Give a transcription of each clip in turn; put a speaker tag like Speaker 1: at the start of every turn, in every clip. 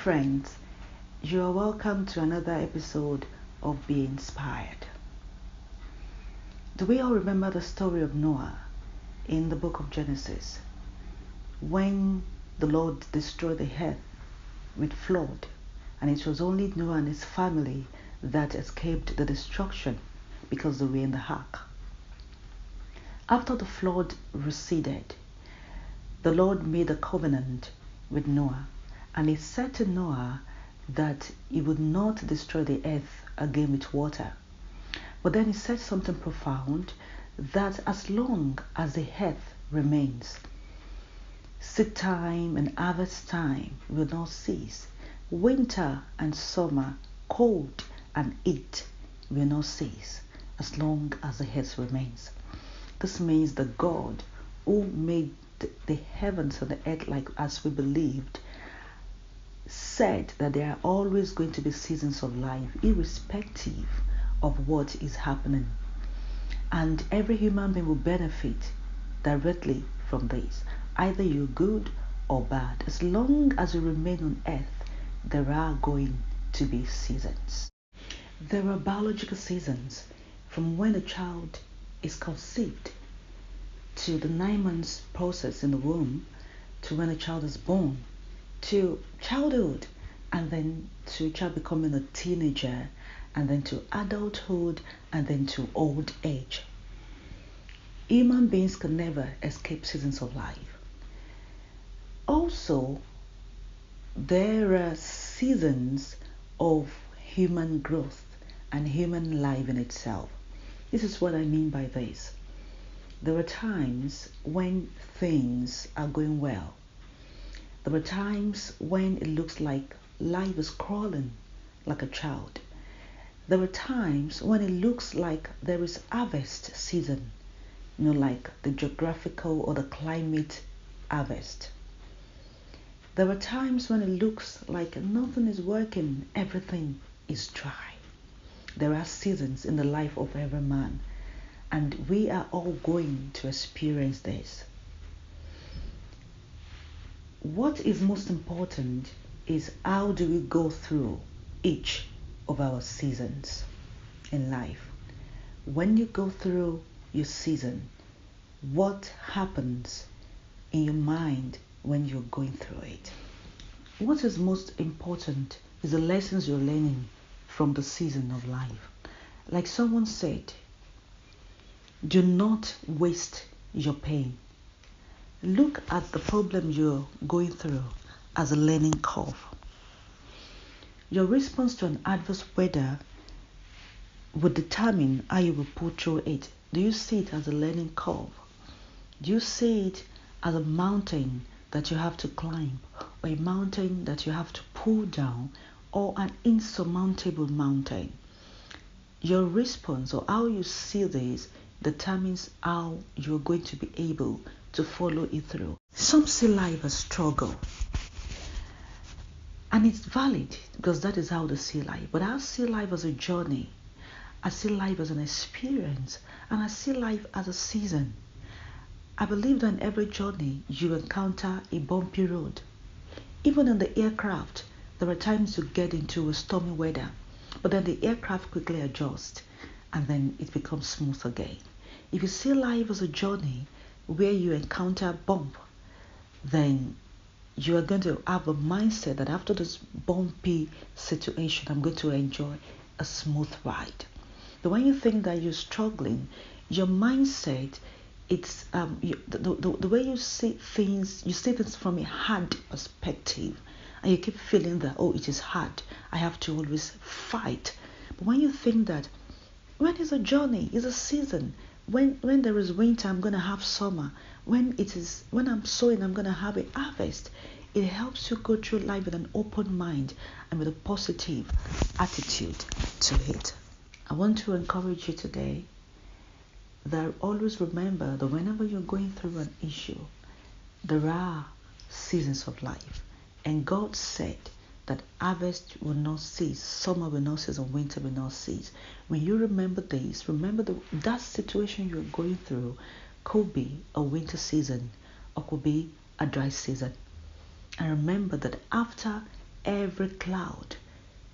Speaker 1: friends, you are welcome to another episode of Be Inspired. Do we all remember the story of Noah in the book of Genesis when the Lord destroyed the earth with flood, and it was only Noah and his family that escaped the destruction because they were in the ark? After the flood receded, the Lord made a covenant with Noah, and he said to Noah that he would not destroy the earth again with water. But then he said something profound, that as long as the earth remains, seed time and harvest time will not cease. Winter and summer, cold and heat will not cease as long as the earth remains. This means the God who made the heavens and the earth like as we believed said that there are always going to be seasons of life, irrespective of what is happening. And every human being will benefit directly from this. Either you're good or bad. As long as you remain on earth, there are going to be seasons. There are biological seasons from when a child is conceived to the 9 months process in the womb, to when a child is born, to childhood, and then to a child becoming a teenager, and then to adulthood, and then to old age. Human beings can never escape seasons of life. Also, there are seasons of human growth and human life in itself. This is what I mean by this. There are times when things are going well. There are times when it looks like life is crawling like a child. There are times when it looks like there is harvest season, like the geographical or the climate harvest. There are times when it looks like nothing is working, everything is dry. There are seasons in the life of every man, and we are all going to experience this. What is most important is how do we go through each of our seasons in life. When you go through your season, what happens in your mind when you're going through it? What is most important is the lessons you're learning from the season of life. Like someone said, do not waste your pain. Look at the problem you're going through as a learning curve. Your response to an adverse weather will determine how you will pull through it. Do you see it as a learning curve? Do you see it as a mountain that you have to climb, or a mountain that you have to pull down, or an insurmountable mountain? Your response or how you see this determines how you're going to be able to follow it through. Some see life as struggle, and it's valid because that is how they see life. But I see life as a journey. I see life as an experience, and I see life as a season. I believe that in every journey you encounter a bumpy road. Even in the aircraft, there are times you get into a stormy weather, but then the aircraft quickly adjusts and then it becomes smooth again. If you see life as a journey where you encounter bump, then you are going to have a mindset that after this bumpy situation, I'm going to enjoy a smooth ride. But when you think that you're struggling, your mindset, it's the way you see things from a hard perspective, and you keep feeling that, oh, it is hard, I have to always fight. But when you think that when is a journey, is a season, when there is winter, I'm going to have summer, when I'm sowing, I'm going to have a harvest, it helps you go through life with an open mind and with a positive attitude to it. I want to encourage you today that always remember that whenever you're going through an issue, there are seasons of life. And God said that harvest will not cease, summer will not cease, and winter will not cease. When you remember this, remember that situation you're going through could be a winter season or could be a dry season. And remember that after every cloud,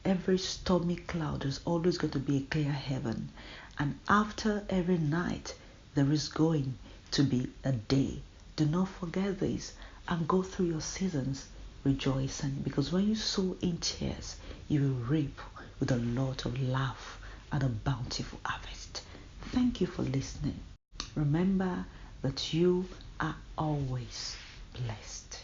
Speaker 1: every stormy cloud, there's always going to be a clear heaven. And after every night, there is going to be a day. Do not forget this and go through your seasons rejoicing, because when you sow in tears, you will reap with a lot of laugh and a bountiful harvest. Thank you for listening. Remember that you are always blessed.